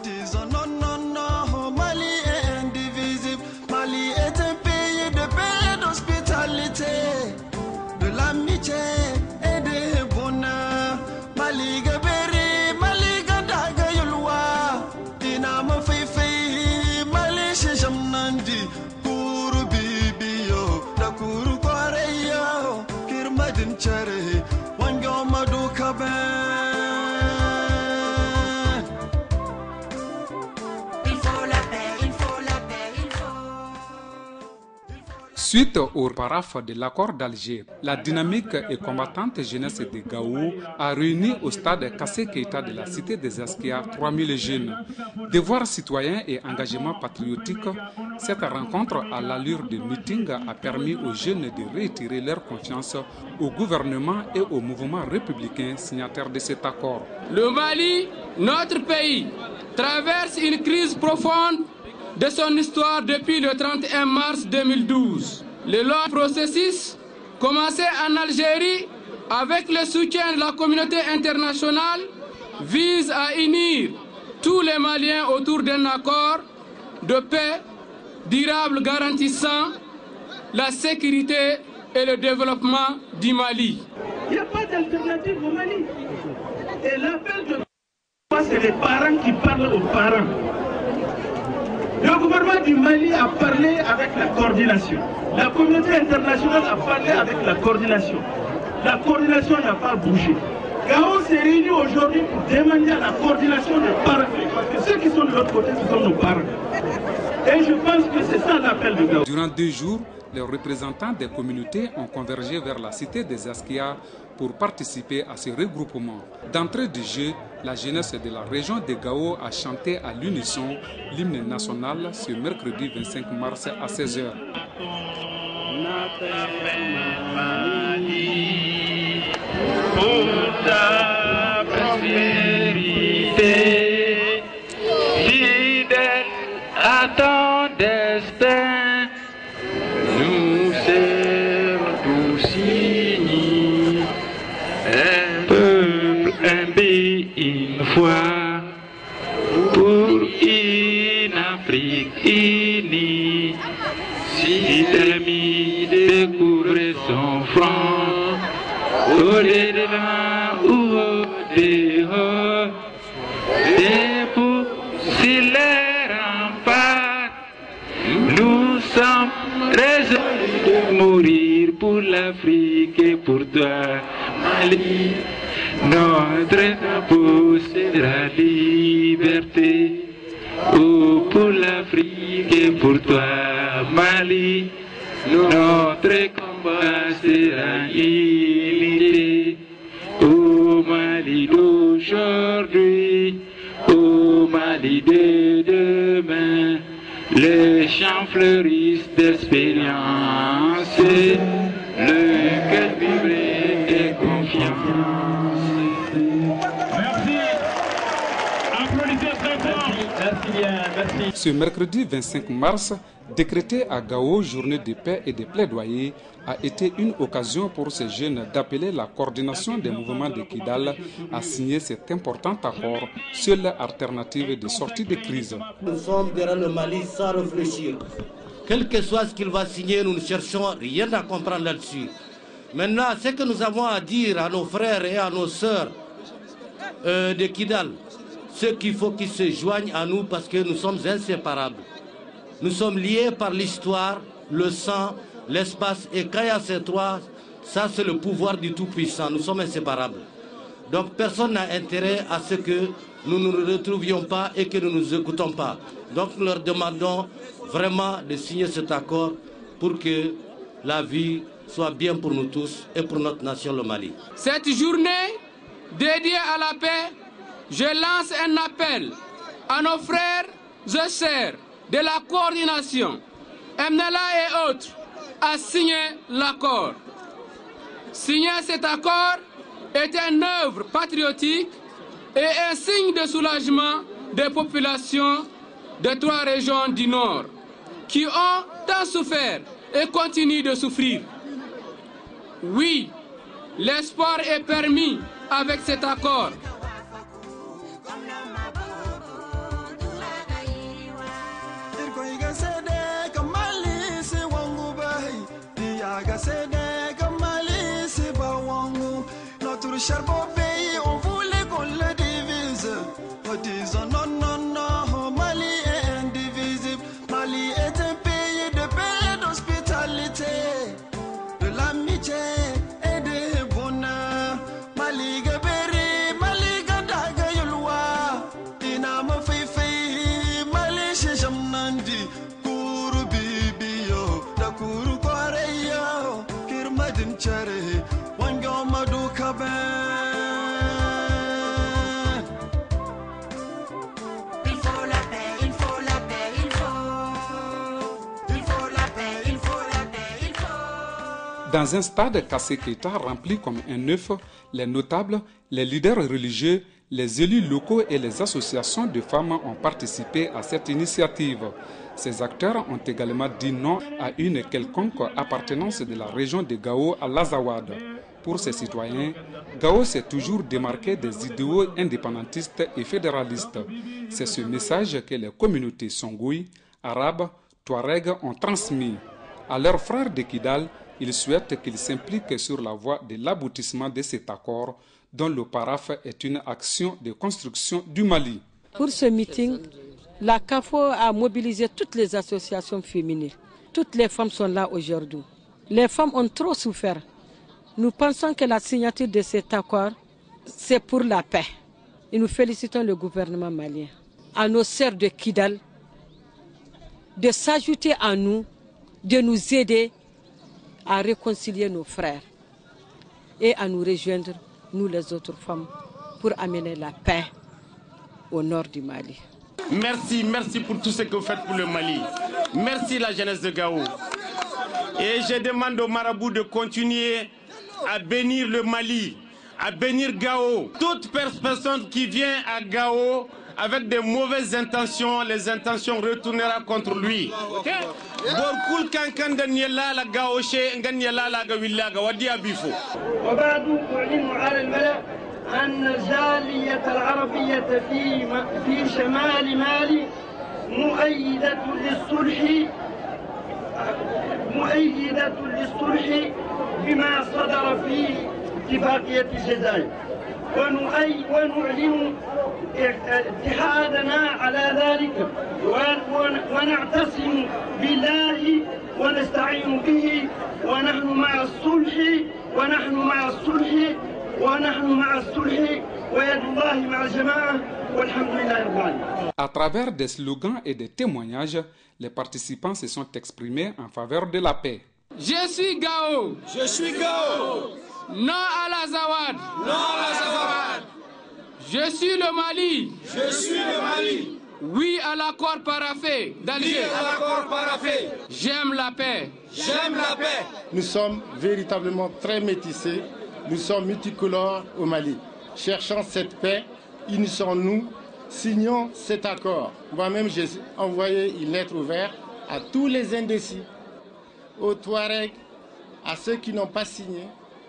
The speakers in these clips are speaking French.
disant non, non, non, Mali est indivisible. Mali est un pays de paix et d'hospitalité, de l'amitié et du bonheur. Mali Gaberi, Mali Gadaga Yulwa, Dinamo Feifei, Mali Shishamnandi, Kuru Bibio, Nakuru Koreyo, Kirmadin Cherry, Wango Madu Kaben. Suite au paraphe de l'accord d'Alger, la dynamique et combattante jeunesse de Gao a réuni au stade Kassé Keita de la cité des Askia 3000 jeunes. Devoir citoyen et engagement patriotique, cette rencontre à l'allure de meeting a permis aux jeunes de réitérer leur confiance au gouvernement et au mouvement républicain signataire de cet accord. Le Mali, notre pays, traverse une crise profonde de son histoire depuis le 31 mars 2012. Le long processus, commencé en Algérie avec le soutien de la communauté internationale, vise à unir tous les Maliens autour d'un accord de paix durable garantissant la sécurité et le développement du Mali. Il n'y a pas d'alternative au Mali. Et l'appel de c'est les parents qui parlent aux parents. Le gouvernement du Mali a parlé avec la coordination. La communauté internationale a parlé avec la coordination. La coordination n'a pas bougé. Gao s'est réuni aujourd'hui pour demander à la coordination des parents. Parce que ceux qui sont de l'autre côté, ce sont nos parents. Et je pense que c'est ça l'appel de Gao. Durant 2 jours, les représentants des communautés ont convergé vers la cité des Askia pour participer à ce regroupement. D'entrée de jeu, la jeunesse de la région de Gao a chanté à l'unisson l'hymne national ce mercredi 25 mars à 16h. Pour ta prospérité, fidèle à ton destin, nous serons tous unis, un peuple, un pays, une foi, pour une Afrique unie. Si l'ennemi découvre son front, au devant ou au dehors, et pour s'il les rempart, nous sommes résolus de mourir pour l'Afrique et pour toi, Mali. Notre drapeau c'est la liberté. Oh, pour l'Afrique et pour toi, Mali. Notre combat sera illimité. Au Mali d'aujourd'hui, au Mali de demain, les champs fleurissent d'espérance, le cœur vibré de confiance. Merci. Applaudissez très fort. Merci bien, merci. Ce mercredi 25 mars, décrété à Gao journée de paix et de plaidoyer, a été une occasion pour ces jeunes d'appeler la coordination des mouvements de Kidal à signer cet important accord, seule alternative de sortie de crise. Nous sommes derrière le Mali sans réfléchir. Quel que soit ce qu'il va signer, nous ne cherchons rien à comprendre là-dessus. Maintenant, ce que nous avons à dire à nos frères et à nos sœurs de Kidal, c'est qu'il faut qu'ils se joignent à nous parce que nous sommes inséparables. Nous sommes liés par l'histoire, le sang, l'espace, et quand il y a ces trois, ça c'est le pouvoir du Tout-Puissant. Nous sommes inséparables. Donc personne n'a intérêt à ce que nous ne nous retrouvions pas et que nous ne nous écoutons pas. Donc nous leur demandons vraiment de signer cet accord pour que la vie soit bien pour nous tous et pour notre nation, le Mali. Cette journée dédiée à la paix, je lance un appel à nos frères et sœurs de la coordination, MNLA et autres, à signer l'accord. Signer cet accord est une œuvre patriotique et un signe de soulagement des populations des 3 régions du Nord qui ont tant souffert et continuent de souffrir. Oui, l'espoir est permis avec cet accord. cher beau pays, on voulait qu'on le divise. En disant non, non, non, Mali est indivisible. Mali est un pays de paix et d'hospitalité, de l'amitié et du bonheur. Mali Gaberi, Mali Gadaga Yulwa, Inama Fifi, Mali Shishamnandi, Kuru Bibio, da Kuru Koreyo, Kirmadin Cherry, Wango Madu Kaben. Dans un stade Kassé Keita rempli comme un œuf, les notables, les leaders religieux, les élus locaux et les associations de femmes ont participé à cette initiative. Ces acteurs ont également dit non à une quelconque appartenance de la région de Gao à l'Azawad. Pour ces citoyens, Gao s'est toujours démarqué des idéaux indépendantistes et fédéralistes. C'est ce message que les communautés Songoui, Arabes, Touaregs ont transmis. À leurs frères de Kidal, ils souhaitent qu'ils s'impliquent sur la voie de l'aboutissement de cet accord, dont le paraphe est une action de construction du Mali. Pour ce meeting, la CAFO a mobilisé toutes les associations féminines. Toutes les femmes sont là aujourd'hui. Les femmes ont trop souffert. Nous pensons que la signature de cet accord, c'est pour la paix. Et nous félicitons le gouvernement malien, à nos sœurs de Kidal, de s'ajouter à nous, de nous aider à réconcilier nos frères et à nous rejoindre, nous les autres femmes, pour amener la paix au nord du Mali. Merci pour tout ce que vous faites pour le Mali. Merci la jeunesse de Gao. Et je demande aux marabouts de continuer à bénir le Mali, à bénir Gao. Toute personne qui vient à Gao avec de mauvaises intentions, les intentions retournera contre lui. Borkul kankan daniela la gaoshe nganyela la gawilla gawadi abifo. وبعد أعلن على الملأ أن الجالية العربية في شمال مالي مؤيدة للصلح بما صدر في اتفاقية الجزائر، ونعلن اتحادنا على ذلك ونعتصم بالله ونستعين به، ونحن مع الصلح ويد الله مع الجماعة والحمد لله رب العالمين. À travers des slogans et des témoignages, les participants se sont exprimés en faveur de la paix. Je suis Gao. Je suis Gao. Non à l'Azawad. Non à l'Azawad. Je suis le Mali. Je suis le Mali. Oui à l'accord paraphé d'Alger. Oui à l'accord paraphé. J'aime la paix. J'aime la paix. Nous sommes véritablement très métissés. Nous sommes multicolores au Mali. Cherchant cette paix, unissons-nous, signons cet accord. Moi-même, j'ai envoyé une lettre ouverte à tous les indécis, aux Touaregs, à ceux qui n'ont pas signé,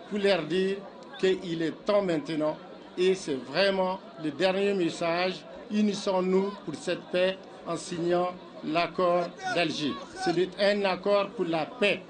pour leur dire qu'il est temps maintenant. Et c'est vraiment le dernier message. Unissons-nous pour cette paix en signant l'accord d'Alger. C'est un accord pour la paix.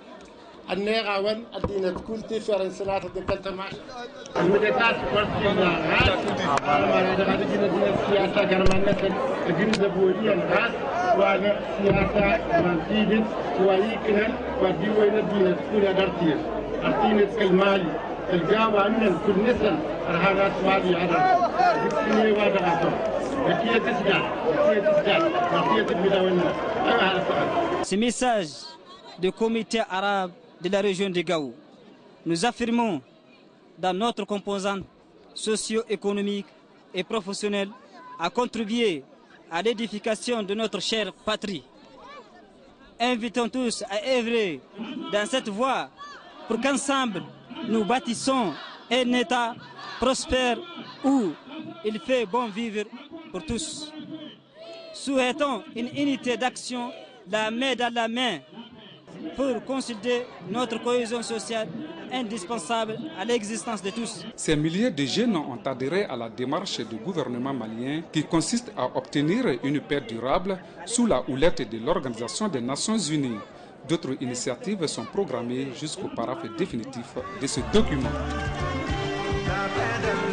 Ce message du comité arabe de la région de Gao, nous affirmons dans notre composante socio-économique et professionnelle à contribuer à l'édification de notre chère patrie. Invitons tous à œuvrer dans cette voie pour qu'ensemble nous bâtissons un État prospère où il fait bon vivre pour tous. Souhaitons une unité d'action, la main dans la main, pour consolider notre cohésion sociale indispensable à l'existence de tous. Ces milliers de jeunes ont adhéré à la démarche du gouvernement malien qui consiste à obtenir une paix durable sous la houlette de l'Organisation des Nations Unies. D'autres initiatives sont programmées jusqu'au paraphe définitif de ce document. la paix de